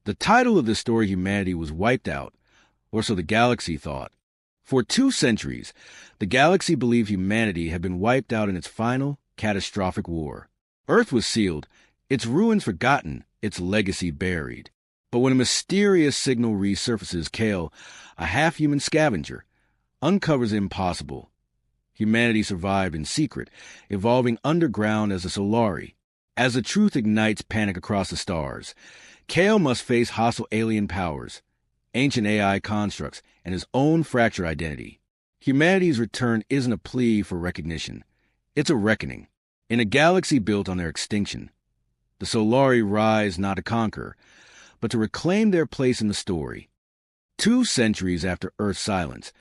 The title of this story, humanity was wiped out, or so the galaxy thought. For 2 centuries, the galaxy believed humanity had been wiped out in its final, catastrophic war. Earth was sealed, its ruins forgotten, its legacy buried. But when a mysterious signal resurfaces, Kael, a half-human scavenger, uncovers the impossible. Humanity survived in secret, evolving underground as a Solari. As the truth ignites panic across the stars, Kael must face hostile alien powers, ancient AI constructs, and his own fractured identity. Humanity's return isn't a plea for recognition. It's a reckoning. In a galaxy built on their extinction, the Solari rise not to conquer, but to reclaim their place in the story. 2 centuries after Earth's silence,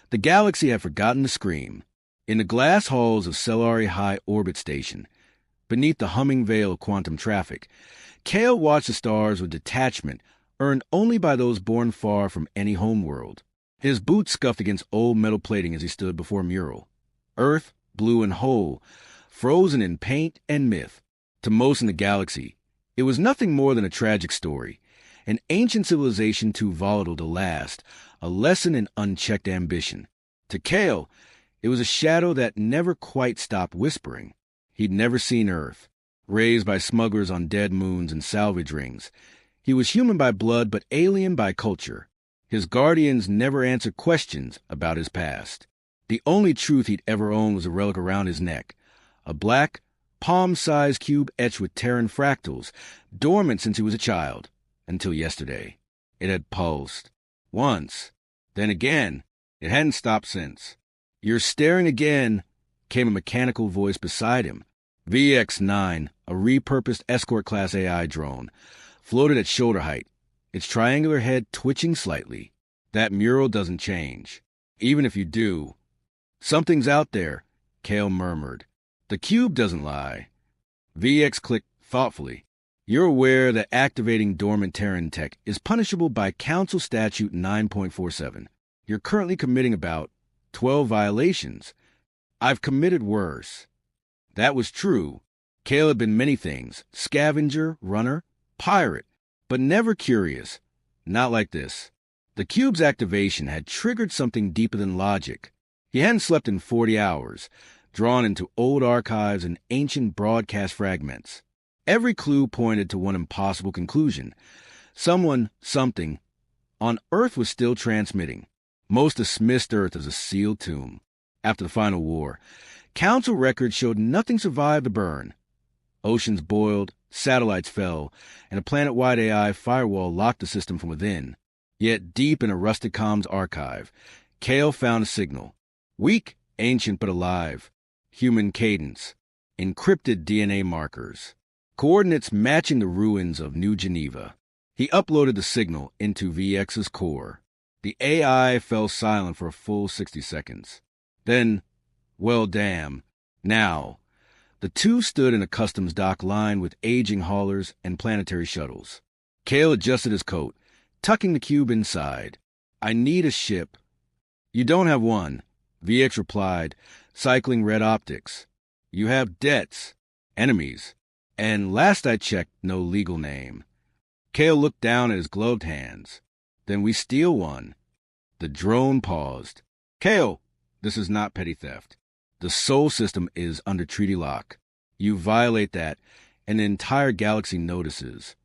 the galaxy had forgotten to scream. In the glass halls of Solari High Orbit Station, beneath the humming veil of quantum traffic, Kael watched the stars with detachment earned only by those born far from any homeworld. His boots scuffed against old metal plating as he stood before a mural. Earth, blue and whole, frozen in paint and myth. To most in the galaxy, it was nothing more than a tragic story, an ancient civilization too volatile to last, a lesson in unchecked ambition. To Kael, it was a shadow that never quite stopped whispering. He'd never seen Earth, raised by smugglers on dead moons and salvage rings. He was human by blood, but alien by culture. His guardians never answered questions about his past. The only truth he'd ever owned was a relic around his neck, a black, palm-sized cube etched with Terran fractals, dormant since he was a child, until yesterday. It had pulsed. Once. Then again. It hadn't stopped since. "You're staring again," came a mechanical voice beside him. VX-9, a repurposed escort-class AI drone, floated at shoulder height, its triangular head twitching slightly. "That mural doesn't change. Even if you do." "Something's out there," Kael murmured. "The cube doesn't lie." VX clicked thoughtfully. "You're aware that activating dormant Terran tech is punishable by Council Statute 9.47. You're currently committing about 12 violations. I've committed worse." That was true. Kael had been many things: scavenger, runner, pirate, but never curious. Not like this. The cube's activation had triggered something deeper than logic. He hadn't slept in 40 hours, drawn into old archives and ancient broadcast fragments. Every clue pointed to one impossible conclusion. Someone, something, on Earth was still transmitting. Most dismissed Earth as a sealed tomb. After the final war, Council records showed nothing survived the burn. Oceans boiled, satellites fell, and a planet-wide AI firewall locked the system from within. Yet deep in a rusted comms archive, Kael found a signal. Weak, ancient but alive. Human cadence. Encrypted DNA markers. Coordinates matching the ruins of New Geneva. He uploaded the signal into VX's core. The AI fell silent for a full 60 seconds. Then, well, damn. Now. The two stood in a customs dock lined with aging haulers and planetary shuttles. Kael adjusted his coat, tucking the cube inside. "I need a ship." "You don't have one," VX replied, cycling red optics. "You have debts, enemies, and last I checked, no legal name." Kael looked down at his gloved hands. "Then we steal one." The drone paused. "Kael, this is not petty theft. The Sol system is under treaty lock. You violate that, and the entire galaxy notices."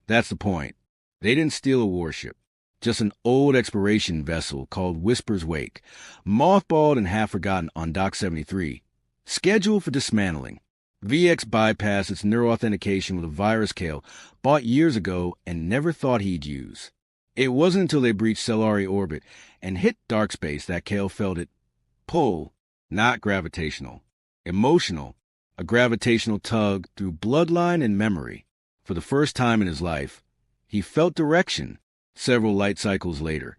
That's the point. They didn't steal a warship. Just an old exploration vessel called Whisper's Wake, mothballed and half-forgotten on Dock 73, scheduled for dismantling. VX bypassed its neuroauthentication with a virus Kael bought years ago and never thought he'd use. It wasn't until they breached Solari orbit and hit dark space that Kael felt it pull, not gravitational, emotional, a gravitational tug through bloodline and memory. For the first time in his life, he felt direction. Several light cycles later,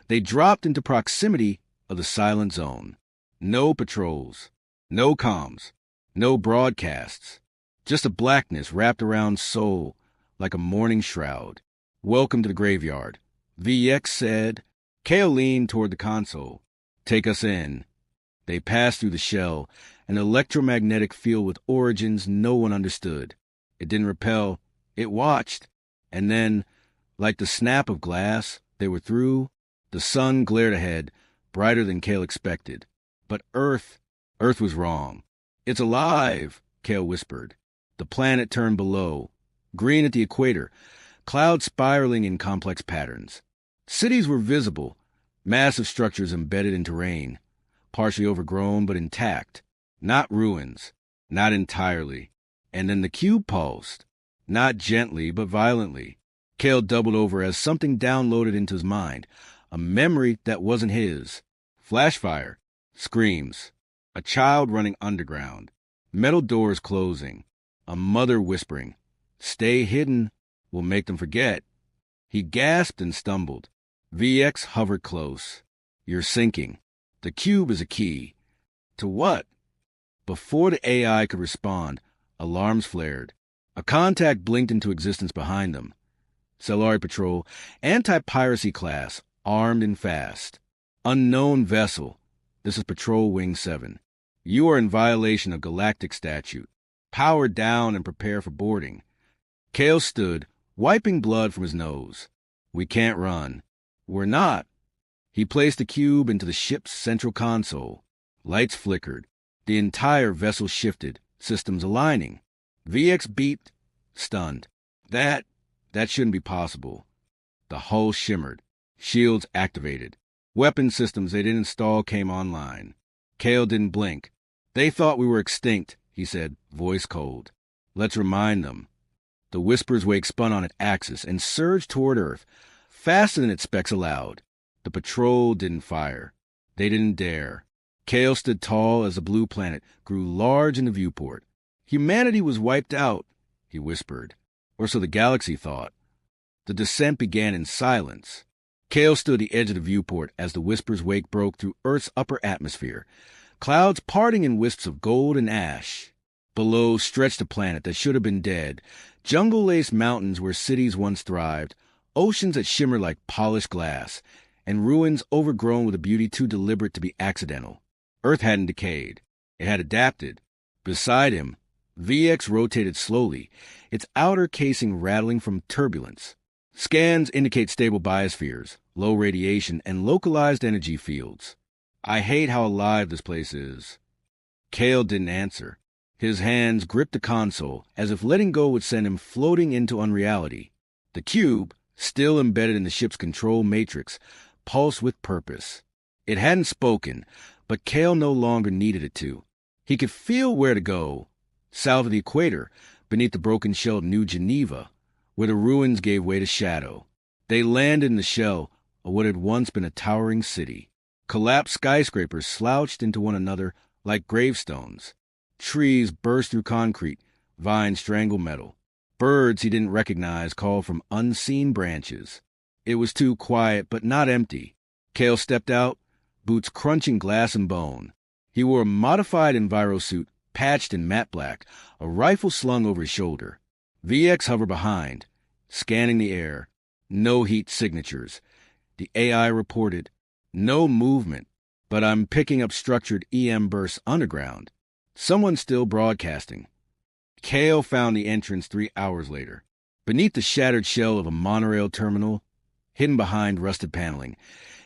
they dropped into proximity of the silent zone. No patrols, no comms, no broadcasts, just a blackness wrapped around Sol like a mourning shroud. "Welcome to the graveyard," VX said. Kael leaned toward the console. "Take us in." They passed through the shell, an electromagnetic field with origins no one understood. It didn't repel, it watched. And then, Like the snap of glass, they were through. The sun glared ahead, brighter than Kael expected. But Earth was wrong. "It's alive," Kael whispered. The planet turned below, green at the equator, clouds spiraling in complex patterns. Cities were visible, massive structures embedded in terrain, partially overgrown but intact. Not ruins, not entirely. And then the cube pulsed, not gently but violently. Kael doubled over as something downloaded into his mind, a memory that wasn't his. Flashfire, screams, a child running underground, metal doors closing, a mother whispering, "Stay hidden, we'll make them forget." He gasped and stumbled. VX hovered close. "You're sinking. The cube is a key." To what? Before the AI could respond, alarms flared. A contact blinked into existence behind them. Solari Patrol, anti-piracy class, armed and fast. Unknown vessel. This is Patrol Wing 7. You are in violation of galactic statute. Power down and prepare for boarding. Kael stood, wiping blood from his nose. "We can't run." "We're not." He placed the cube into the ship's central console. Lights flickered. The entire vessel shifted, systems aligning. VX beeped, stunned. That shouldn't be possible. The hull shimmered. Shields activated. Weapon systems they didn't install came online. Kael didn't blink. "They thought we were extinct," he said, voice cold. "Let's remind them." The Whisper's wake spun on its axis and surged toward Earth, faster than its specs allowed. The patrol didn't fire. They didn't dare. Kael stood tall as the blue planet grew large in the viewport. "Humanity was wiped out," he whispered. Or so the galaxy thought. The descent began in silence. Kael stood at the edge of the viewport as the Whisper's wake broke through Earth's upper atmosphere, clouds parting in wisps of gold and ash. Below stretched a planet that should have been dead, jungle-laced mountains where cities once thrived, oceans that shimmered like polished glass, and ruins overgrown with a beauty too deliberate to be accidental. Earth hadn't decayed. It had adapted. Beside him, VX rotated slowly, its outer casing rattling from turbulence. Scans indicate stable biospheres, low radiation, and localized energy fields. "I hate how alive this place is." Kael didn't answer. His hands gripped the console, as if letting go would send him floating into unreality. The cube, still embedded in the ship's control matrix, pulsed with purpose. It hadn't spoken, but Kael no longer needed it to. He could feel where to go. South of the equator, beneath the broken shell of New Geneva, where the ruins gave way to shadow. They landed in the shell of what had once been a towering city. Collapsed skyscrapers slouched into one another like gravestones. Trees burst through concrete, vines strangled metal. Birds he didn't recognize called from unseen branches. It was too quiet, but not empty. Kael stepped out, boots crunching glass and bone. He wore a modified envirosuit, patched in matte black, a rifle slung over his shoulder. VX hovered behind, scanning the air. No heat signatures. The AI reported, "No movement, but I'm picking up structured EM bursts underground." Someone's still broadcasting. Kael found the entrance 3 hours later. Beneath the shattered shell of a monorail terminal, hidden behind rusted paneling,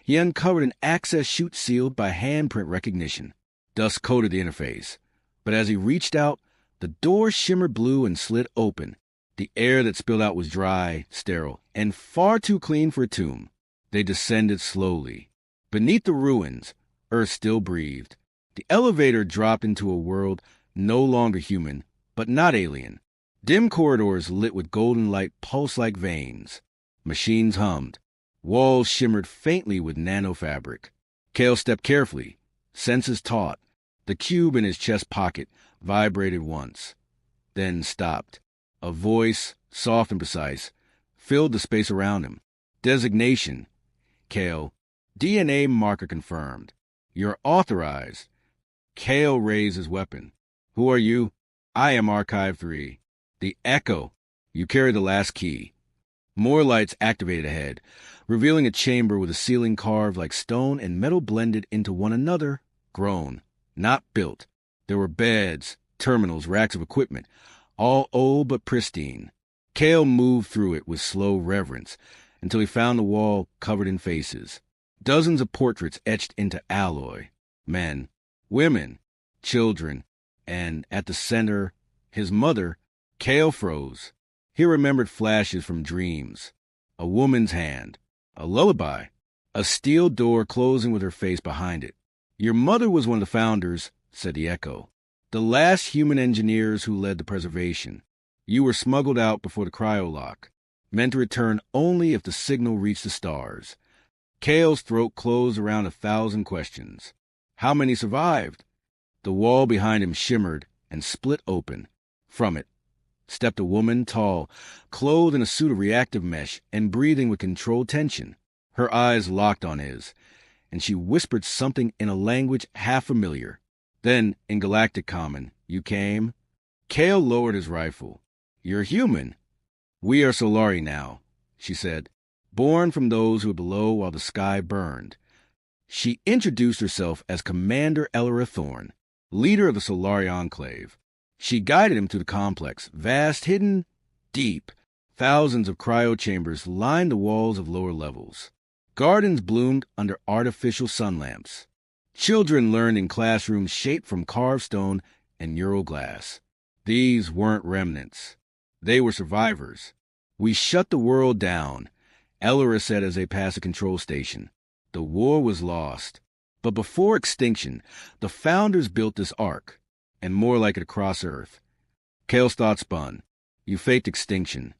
he uncovered an access chute sealed by handprint recognition. Dust coated the interface. But as he reached out, the door shimmered blue and slid open. The air that spilled out was dry, sterile, and far too clean for a tomb. They descended slowly. Beneath the ruins, Earth still breathed. The elevator dropped into a world no longer human, but not alien. Dim corridors lit with golden light pulse like veins. Machines hummed. Walls shimmered faintly with nanofabric. Kael stepped carefully, senses taut. The cube in his chest pocket vibrated once, then stopped. A voice, soft and precise, filled the space around him. Designation. Kael. DNA marker confirmed. You're authorized. Kael raised his weapon. Who are you? I am Archive 3. The Echo. You carry the last key. More lights activated ahead, revealing a chamber with a ceiling carved like stone and metal blended into one another, grown, not built. There were beds, terminals, racks of equipment, all old but pristine. Kael moved through it with slow reverence until he found the wall covered in faces. Dozens of portraits etched into alloy. Men, women, children, and at the center, his mother. Kael froze. He remembered flashes from dreams. A woman's hand. A lullaby. A steel door closing with her face behind it. Your mother was one of the founders, said the echo. The last human engineers who led the preservation. You were smuggled out before the cryolock, meant to return only if the signal reached the stars. Kael's throat closed around 1,000 questions. How many survived? The wall behind him shimmered and split open. From it stepped a woman, tall, clothed in a suit of reactive mesh and breathing with controlled tension. Her eyes locked on his, and she whispered something in a language half familiar. Then, in galactic common, you came? Kael lowered his rifle. You're human. We are Solari now, she said, born from those who were below while the sky burned. She introduced herself as Commander Elora Thorn, leader of the Solari Enclave. She guided him to the complex, vast, hidden, deep. Thousands of cryo-chambers lined the walls of lower levels. Gardens bloomed under artificial sun lamps. Children learned in classrooms shaped from carved stone and neural glass. These weren't remnants. They were survivors. We shut the world down, Elora said as they passed a control station. The war was lost. But before extinction, the founders built this ark, and more like it across Earth. Kael's thoughts spun. You faked extinction.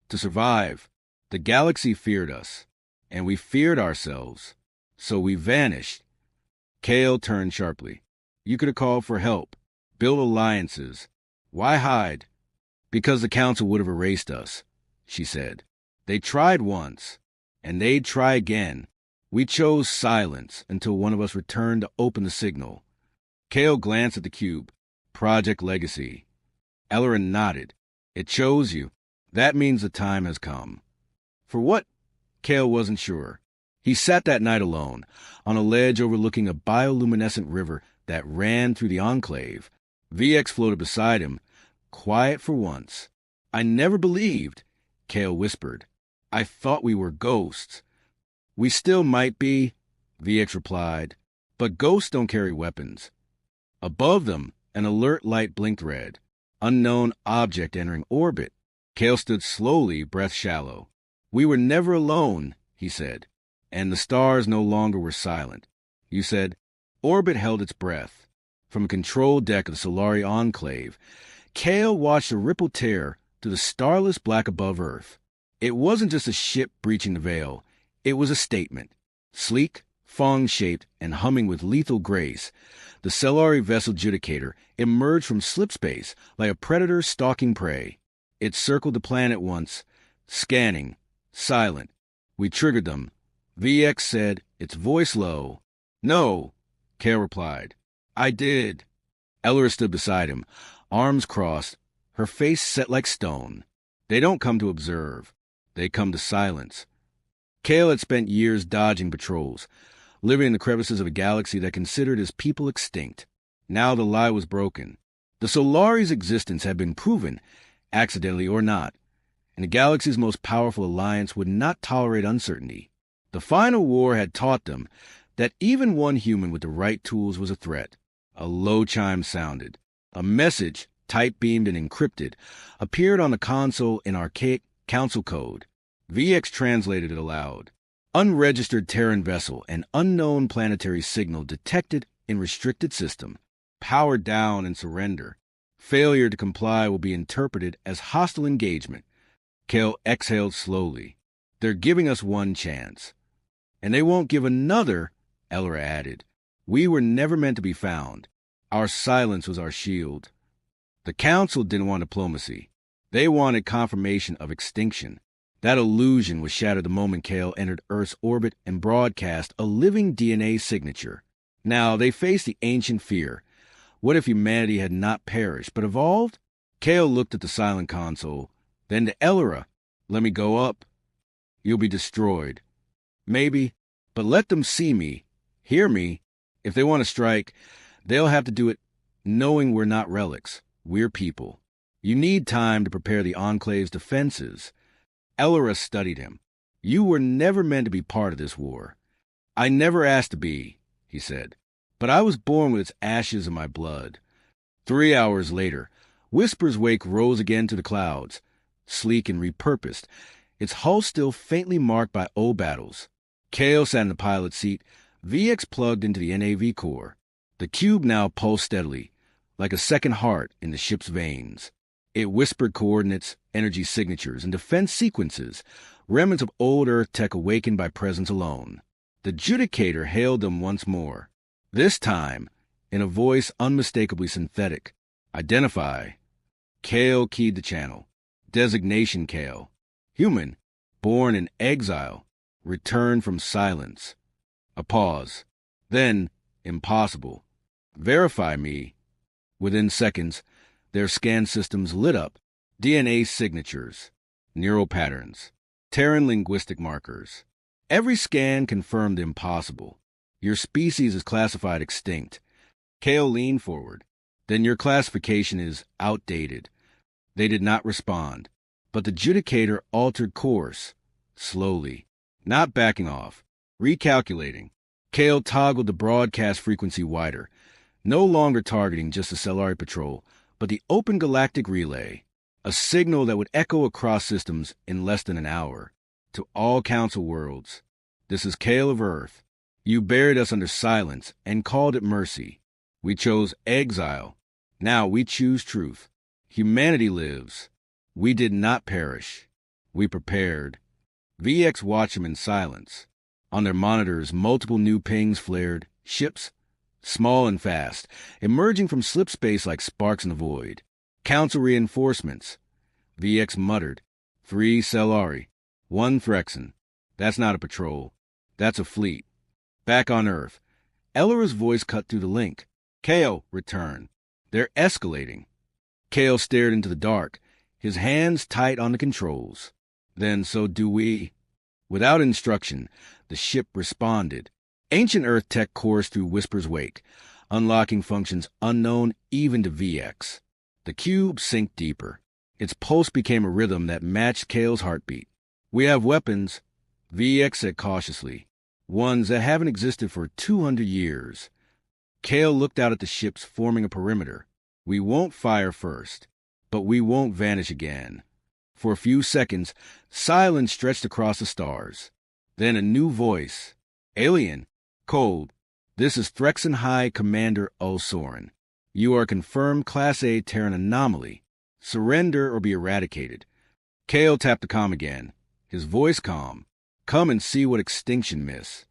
To survive, the galaxy feared us, and we feared ourselves. So we vanished. Kael turned sharply. You could have called for help, built alliances. Why hide? Because the council would have erased us, she said. They tried once, and they'd try again. We chose silence until one of us returned to open the signal. Kael glanced at the cube. Project Legacy. Elora nodded. It chose you. That means the time has come. For what? Kael wasn't sure. He sat that night alone, on a ledge overlooking a bioluminescent river that ran through the enclave. VX floated beside him, quiet for once. I never believed, Kael whispered. I thought we were ghosts. We still might be, VX replied, but ghosts don't carry weapons. Above them, an alert light blinked red. Unknown object entering orbit. Kael stood slowly, breath shallow. We were never alone, he said, and the stars no longer were silent. You said, orbit held its breath. From a control deck of the Solari Enclave, Kael watched a ripple tear through the starless black above Earth. It wasn't just a ship breaching the veil. It was a statement. Sleek, fong-shaped, and humming with lethal grace, the Solari vessel Judicator emerged from slipspace like a predator stalking prey. It circled the planet once, scanning, silent. We triggered them. VX said, its voice low. No, Kael replied. I did. Elora stood beside him, arms crossed, her face set like stone. They don't come to observe. They come to silence. Kael had spent years dodging patrols, living in the crevices of a galaxy that considered its people extinct. Now the lie was broken. The Solari's existence had been proven, accidentally or not, and the galaxy's most powerful alliance would not tolerate uncertainty. The final war had taught them that even one human with the right tools was a threat. A low chime sounded. A message, type-beamed and encrypted, appeared on the console in archaic council code. VX translated it aloud. Unregistered Terran vessel and unknown planetary signal detected in restricted system. Power down and surrender. Failure to comply will be interpreted as hostile engagement. Kael exhaled slowly. They're giving us one chance. And they won't give another, Elora added. We were never meant to be found. Our silence was our shield. The Council didn't want diplomacy. They wanted confirmation of extinction. That illusion was shattered the moment Kael entered Earth's orbit and broadcast a living DNA signature. Now they faced the ancient fear. What if humanity had not perished, but evolved? Kael looked at the silent console, then to Elora. Let me go up. You'll be destroyed. Maybe, but let them see me, hear me. If they want to strike, they'll have to do it knowing we're not relics. We're people. You need time to prepare the Enclave's defenses. Elora studied him. You were never meant to be part of this war. I never asked to be, he said, but I was born with its ashes in my blood. 3 hours later, Whisper's wake rose again to the clouds, sleek and repurposed, its hull still faintly marked by old battles. Kael sat in the pilot's seat, VX plugged into the NAV core. The cube now pulsed steadily, like a second heart in the ship's veins. It whispered coordinates, energy signatures, and defense sequences, remnants of old Earth tech awakened by presence alone. The Judicator hailed them once more, this time in a voice unmistakably synthetic. Identify. Kael keyed the channel. Designation Kael. Human, born in exile, returned from silence. A pause. Then, impossible. Verify me. Within seconds, their scan systems lit up. DNA signatures, neural patterns, Terran linguistic markers. Every scan confirmed the impossible. Your species is classified extinct. Kael leaned forward. Then your classification is outdated. They did not respond, but the Judicator altered course, slowly, not backing off, recalculating. Kael toggled the broadcast frequency wider, no longer targeting just the Solari patrol, but the open galactic relay, a signal that would echo across systems in less than an hour. To all Council worlds, this is Kael of Earth. You buried us under silence and called it mercy. We chose exile. Now we choose truth. Humanity lives. We did not perish. We prepared. VX watched them in silence. On their monitors, multiple new pings flared. Ships, small and fast, emerging from slip space like sparks in the void. Council reinforcements. VX muttered. 3 Solari. 1 Threxan. That's not a patrol. That's a fleet. Back on Earth. Elora's voice cut through the link. Kael, return. They're escalating. Kael stared into the dark, his hands tight on the controls. Then so do we. Without instruction, the ship responded. Ancient Earth tech coursed through Whisper's wake, unlocking functions unknown even to VX. The cube sank deeper. Its pulse became a rhythm that matched Kael's heartbeat. We have weapons, VX said cautiously. Ones that haven't existed for 200 years. Kael looked out at the ships forming a perimeter. We won't fire first, but we won't vanish again. For a few seconds, silence stretched across the stars. Then a new voice. Alien. Cold. This is Threxan High Commander Soren. You are a confirmed Class A Terran anomaly. Surrender or be eradicated. Kael tapped the comm again, his voice calm. Come and see what extinction miss.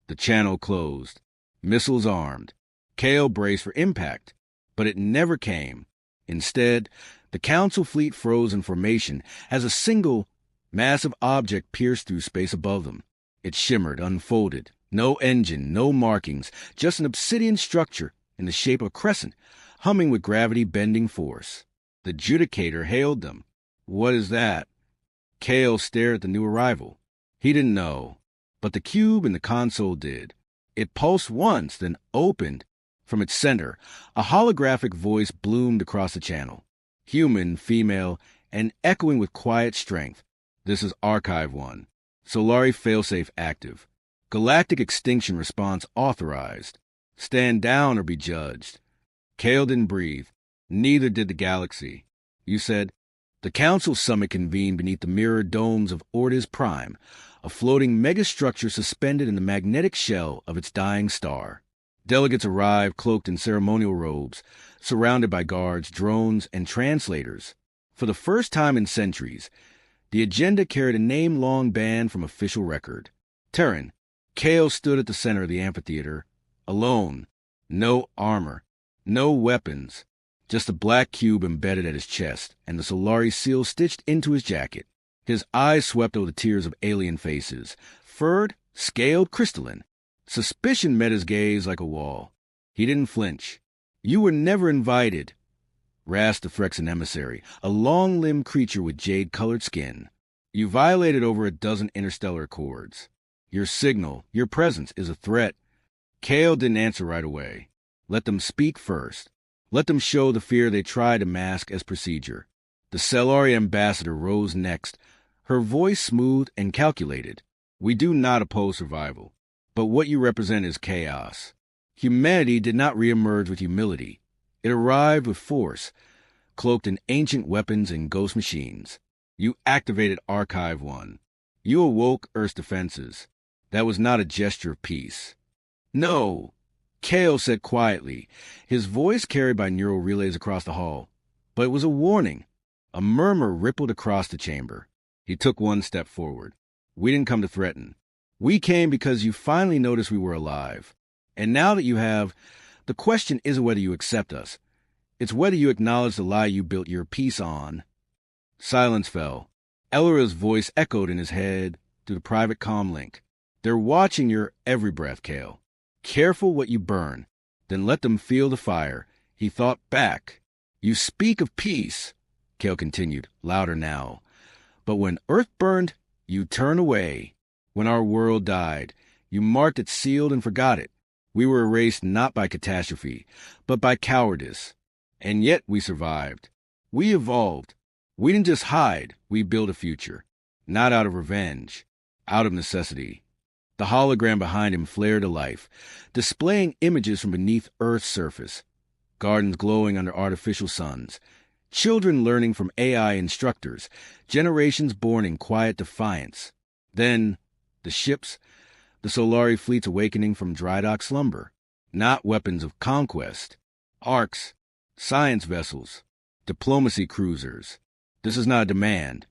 The channel closed. Missiles armed. Kael braced for impact, but it never came. Instead, the Council fleet froze in formation as a single, massive object pierced through space above them. It shimmered, unfolded. No engine, no markings, just an obsidian structure in the shape of a crescent, humming with gravity-bending force. The Judicator hailed them. What is that? Kael stared at the new arrival. He didn't know, but the cube in the console did. It pulsed once, then opened. From its center, a holographic voice bloomed across the channel. Human, female, and echoing with quiet strength. This is Archive 1. Solari failsafe active. Galactic extinction response authorized. Stand down or be judged. Kael didn't breathe. Neither did the galaxy. You said, the Council summit convened beneath the mirror domes of Ortiz Prime, a floating megastructure suspended in the magnetic shell of its dying star. Delegates arrived cloaked in ceremonial robes, surrounded by guards, drones, and translators. For the first time in centuries, the agenda carried a name-long band from official record. Terran. Kael stood at the center of the amphitheater, alone. No armor, no weapons, just a black cube embedded at his chest and the Solari seal stitched into his jacket. His eyes swept over the tiers of alien faces, furred, scaled, crystalline. Suspicion met his gaze like a wall. He didn't flinch. You were never invited, rasped the Threxan emissary, a long-limbed creature with jade-colored skin. You violated over a dozen interstellar accords. Your signal, your presence, is a threat. Kael didn't answer right away. Let them speak first. Let them show the fear they try to mask as procedure. The Solari ambassador rose next, her voice smooth and calculated. We do not oppose survival, but what you represent is chaos. Humanity did not reemerge with humility. It arrived with force, cloaked in ancient weapons and ghost machines. You activated Archive 1. You awoke Earth's defenses. That was not a gesture of peace. No, Kael said quietly, his voice carried by neural relays across the hall. But it was a warning. A murmur rippled across the chamber. He took one step forward. We didn't come to threaten. We came because you finally noticed we were alive. And now that you have, the question isn't whether you accept us. It's whether you acknowledge the lie you built your peace on. Silence fell. Ellora's voice echoed in his head through the private comm link. They're watching your every breath, Kael. Careful what you burn. Then let them feel the fire. He thought back. You speak of peace, Kael continued, louder now. But when Earth burned, you turned away. When our world died, you marked it sealed and forgot it. We were erased not by catastrophe, but by cowardice. And yet we survived. We evolved. We didn't just hide, we built a future. Not out of revenge, out of necessity. The hologram behind him flared to life, displaying images from beneath Earth's surface. Gardens glowing under artificial suns. Children learning from AI instructors. Generations born in quiet defiance. Then, the ships, the Solari fleets awakening from dry dock slumber. Not weapons of conquest. Arcs, science vessels, diplomacy cruisers. This is not a demand,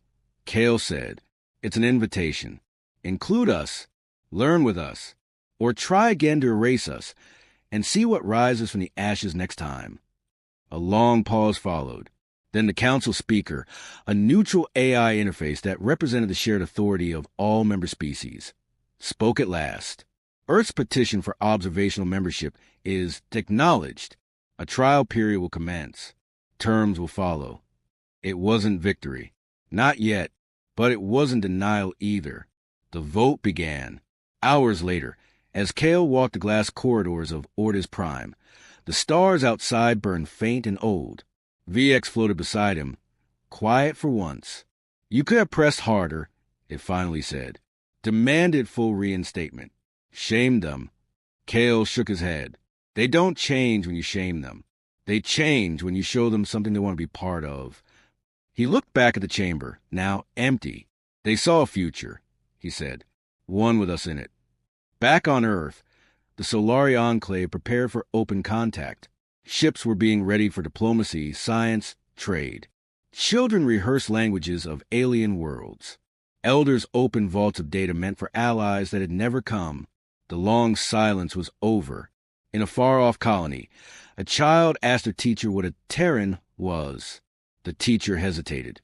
Kael said. It's an invitation. Include us, learn with us, or try again to erase us, and see what rises from the ashes next time. A long pause followed. Then the council speaker, a neutral AI interface that represented the shared authority of all member species, spoke at last. Earth's petition for observational membership is acknowledged. A trial period will commence. Terms will follow. It wasn't victory. Not yet. But it wasn't denial either. The vote began. Hours later, as Kael walked the glass corridors of Ortis Prime, the stars outside burned faint and old. VX floated beside him, quiet for once. You could have pressed harder, it finally said. Demanded full reinstatement. Shamed them. Kael shook his head. They don't change when you shame them. They change when you show them something they want to be part of. He looked back at the chamber, now empty. They saw a future, he said, one with us in it. Back on Earth, the Solari Enclave prepared for open contact. Ships were being ready for diplomacy, science, trade. Children rehearsed languages of alien worlds. Elders opened vaults of data meant for allies that had never come. The long silence was over. In a far-off colony, a child asked her teacher what a Terran was. The teacher hesitated,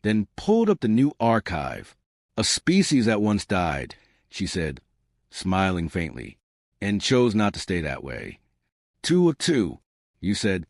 then pulled up the new archive. A species that once died, she said, smiling faintly, and chose not to stay that way. 2 of 2, you said,